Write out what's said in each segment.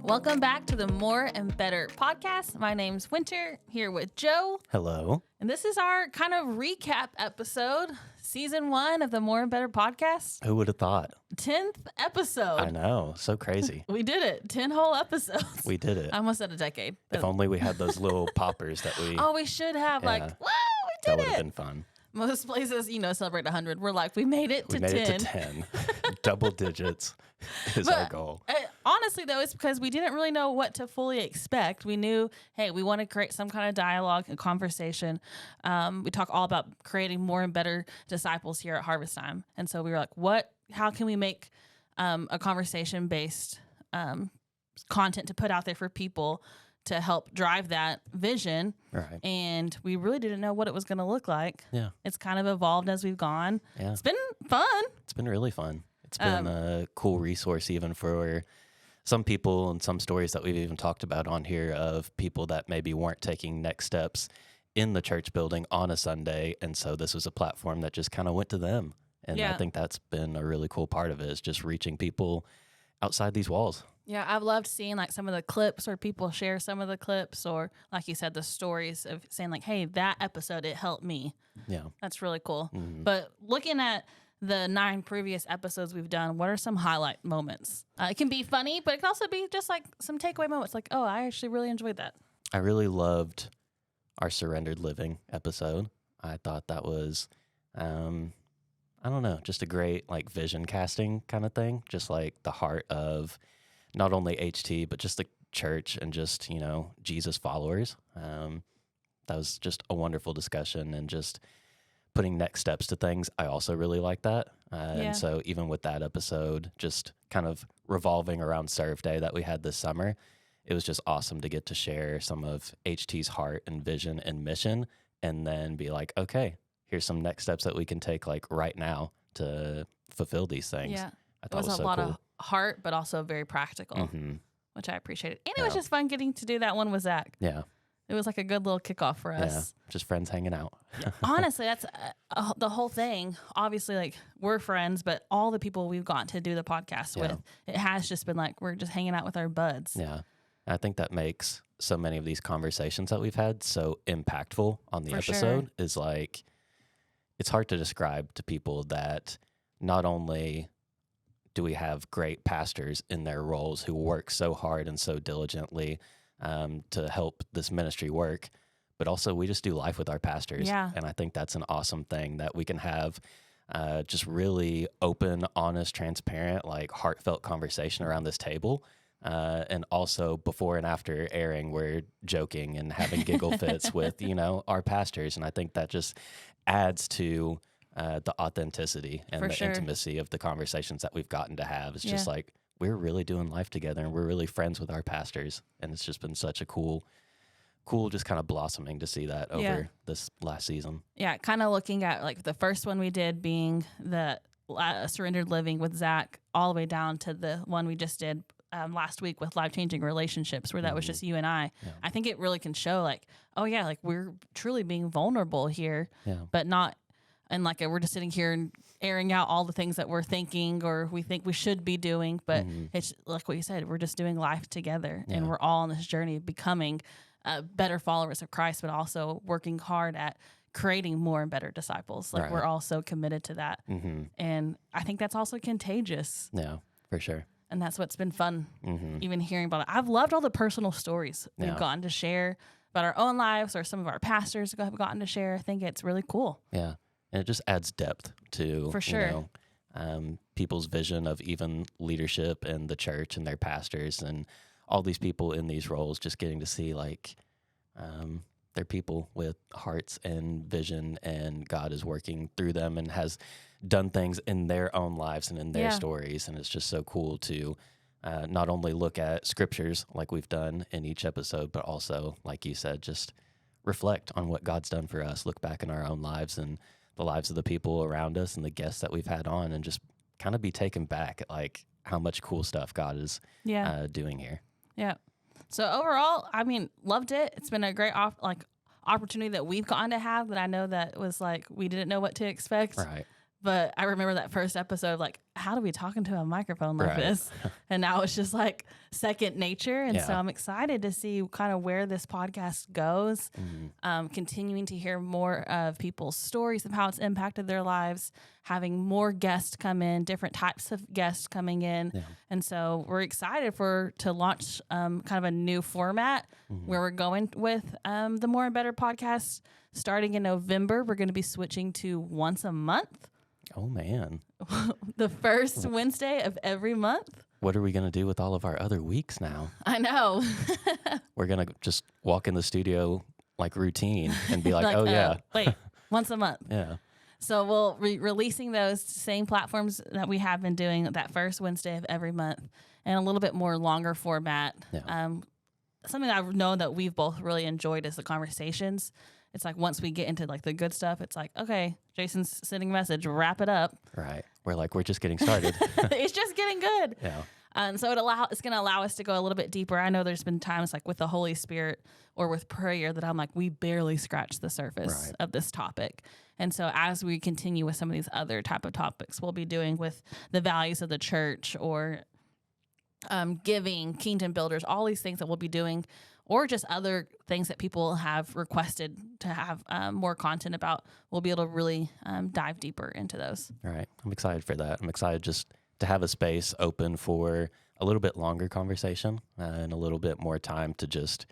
Welcome back to the More and Better podcast. My name's Winter, here with Joe. Hello. And this is our kind of recap episode, season 1 of the More and Better podcast. Who would have thought? 10th episode. I know. So crazy. We did it. 10 whole episodes. We did it. I almost said a decade. If only we had those little poppers that we... Oh, we should have. Whoa, we that did would have it. been fun. Most places, celebrate 100. We're like, we made it to 10. We made it to 10. Double digits is our goal. Honestly, though, it's because we didn't really know what to fully expect. We knew, hey, we want to create some kind of dialogue and conversation. We talk all about creating more and better disciples here at Harvest Time. And so we were like, how can we make a conversation-based content to put out there for people to help drive that vision? Right. And we really didn't know what it was going to look like. Yeah. It's kind of evolved as we've gone. Yeah. It's been fun. It's been really fun. It's been a cool resource even for some people and some stories that we've even talked about on here of people that maybe weren't taking next steps in the church building on a Sunday. And so this was a platform that just kind of went to them. And I think that's been a really cool part of it, is just reaching people outside these walls. Yeah, I've loved seeing like some of the clips or people share some of the clips, or like you said, the stories of saying like, hey, that episode, it helped me. Yeah. That's really cool. Mm-hmm. But looking at the 9 previous episodes we've done, what are some highlight moments? It can be funny, but it can also be just like some takeaway moments. Like, oh, I actually really enjoyed that. I really loved our surrendered living episode. I thought that was, I don't know, just a great like vision casting kind of thing. Just like the heart of not only HT, but just the church and just, Jesus followers. That was just a wonderful discussion, and just putting next steps to things. I also really like that. And so even with that episode, just kind of revolving around Serve Day that we had this summer, it was just awesome to get to share some of HT's heart and vision and mission, and then be like, okay, here's some next steps that we can take like right now to fulfill these things. Yeah, I it thought was so a lot cool. of heart, but also very practical, which I appreciated. And it was just fun getting to do that one with Zach. Yeah. It was like a good little kickoff for us. Yeah, just friends hanging out. Honestly, that's the whole thing. Obviously, like, we're friends, but all the people we've gotten to do the podcast with, it has just been like we're just hanging out with our buds. Yeah. I think that makes so many of these conversations that we've had so impactful on the For episode. sure. Is like, it's hard to describe to people that not only do we have great pastors in their roles who work so hard and so diligently to help this ministry work, but also we just do life with our pastors. Yeah. And I think that's an awesome thing, that we can have just really open, honest, transparent, like heartfelt conversation around this table. And also before and after airing, we're joking and having giggle fits with, our pastors. And I think that just adds to the authenticity and the intimacy of the conversations that we've gotten to have. It's just like, we're really doing life together, and we're really friends with our pastors. And it's just been such a cool just kind of blossoming to see that over this last season. Yeah. Kind of looking at like the first one we did being the surrendered living with Zach, all the way down to the one we just did last week with life-changing relationships, where that was just you and I. Yeah. I think it really can show like, oh yeah, like we're truly being vulnerable here, but not, and like we're just sitting here and airing out all the things that we're thinking or we think we should be doing. But it's like what you said, we're just doing life together, and we're all on this journey of becoming better followers of Christ, but also working hard at creating more and better disciples. Like we're all so committed to that. And I think that's also contagious. Yeah, for sure. And that's what's been fun, even hearing about it. I've loved all the personal stories we've gotten to share about our own lives, or some of our pastors have gotten to share. I think it's really cool. Yeah. And it just adds depth to, for sure, people's vision of even leadership and the church and their pastors and all these people in these roles, just getting to see like they're people with hearts and vision, and God is working through them and has done things in their own lives and in their stories. And it's just so cool to not only look at scriptures like we've done in each episode, but also, like you said, just reflect on what God's done for us, look back in our own lives and the lives of the people around us and the guests that we've had on, and just kind of be taken back at like how much cool stuff God is doing here. Yeah. So overall, I mean, loved it. It's been a great opportunity that we've gotten to have, that I know that was like we didn't know what to expect. Right. But I remember that first episode, like, how do we talk into a microphone like this? And now it's just like second nature. And so I'm excited to see kind of where this podcast goes, continuing to hear more of people's stories of how it's impacted their lives, having more guests come in, different types of guests coming in. Yeah. And so we're excited to launch kind of a new format where we're going with the More and Better podcast. Starting in November, we're going to be switching to once a month. Oh, man. The first Wednesday of every month. What are we going to do with all of our other weeks now? I know. We're going to just walk in the studio like routine and be like, wait, once a month. Yeah. So we'll be releasing those same platforms that we have been doing that first Wednesday of every month and a little bit more longer format. Yeah. Something I've known that we've both really enjoyed is the conversations. It's like once we get into like the good stuff, it's like, okay, Jason's sending a message, wrap it up. Right. We're just getting started. It's just getting good. Yeah. So it's going to allow us to go a little bit deeper. I know there's been times like with the Holy Spirit or with prayer that I'm like, we barely scratched the surface of this topic. And so as we continue with some of these other type of topics we'll be doing with the values of the church or giving, kingdom builders, all these things that we'll be doing, or just other things that people have requested to have more content about, we'll be able to really dive deeper into those. All right. I'm excited for that. I'm excited just to have a space open for a little bit longer conversation and a little bit more time to just,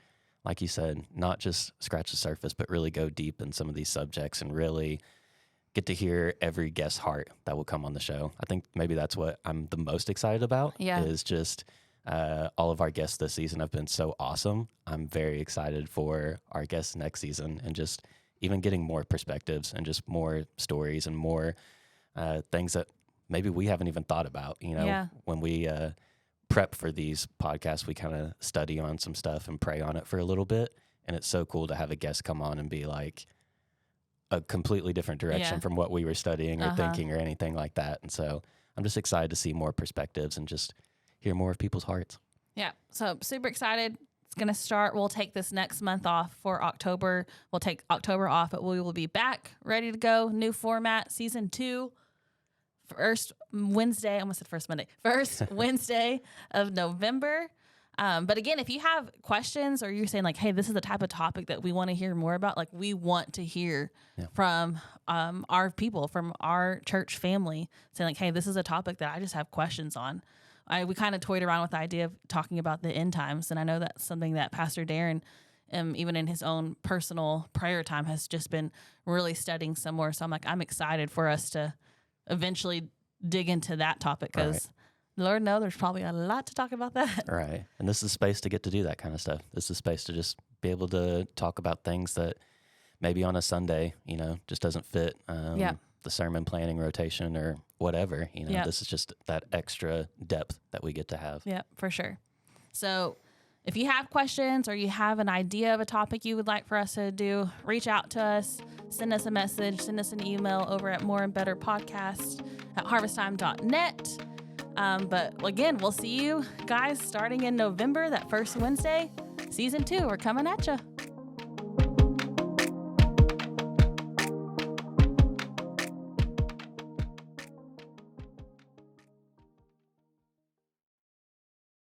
like you said, not just scratch the surface, but really go deep in some of these subjects and really get to hear every guest's heart that will come on the show. I think maybe that's what I'm the most excited about is just all of our guests this season have been so awesome. I'm very excited for our guests next season and just even getting more perspectives and just more stories and more things that maybe we haven't even thought about. You know, when we prep for these podcasts, we kind of study on some stuff and pray on it for a little bit. And it's so cool to have a guest come on and be like a completely different direction from what we were studying or thinking or anything like that. And so I'm just excited to see more perspectives and just hear more of people's hearts. Yeah. So super excited. It's going to start. We'll take this next month off for October. We'll take October off, but we will be back ready to go. New format, season 2. First Wednesday, I almost said first Monday. First Wednesday of November. But again, if you have questions or you're saying like, hey, this is the type of topic that we want to hear more about, like we want to hear from our people, from our church family, saying like, hey, this is a topic that I just have questions on. We kind of toyed around with the idea of talking about the end times. And I know that's something that Pastor Darren, even in his own personal prayer time, has just been really studying some more. So I'm like, I'm excited for us to eventually dig into that topic because Lord knows there's probably a lot to talk about that. Right. And this is space to get to do that kind of stuff. This is space to just be able to talk about things that maybe on a Sunday, you know, just doesn't fit the sermon planning rotation or whatever. You know, this is just that extra depth that we get to have. Yeah, for sure. So if you have questions or you have an idea of a topic you would like for us to do, reach out to us, send us a message, send us an email over at moreandbetterpodcast@harvesttime.net. But again, we'll see you guys starting in November, that first Wednesday, season 2. We're coming at you.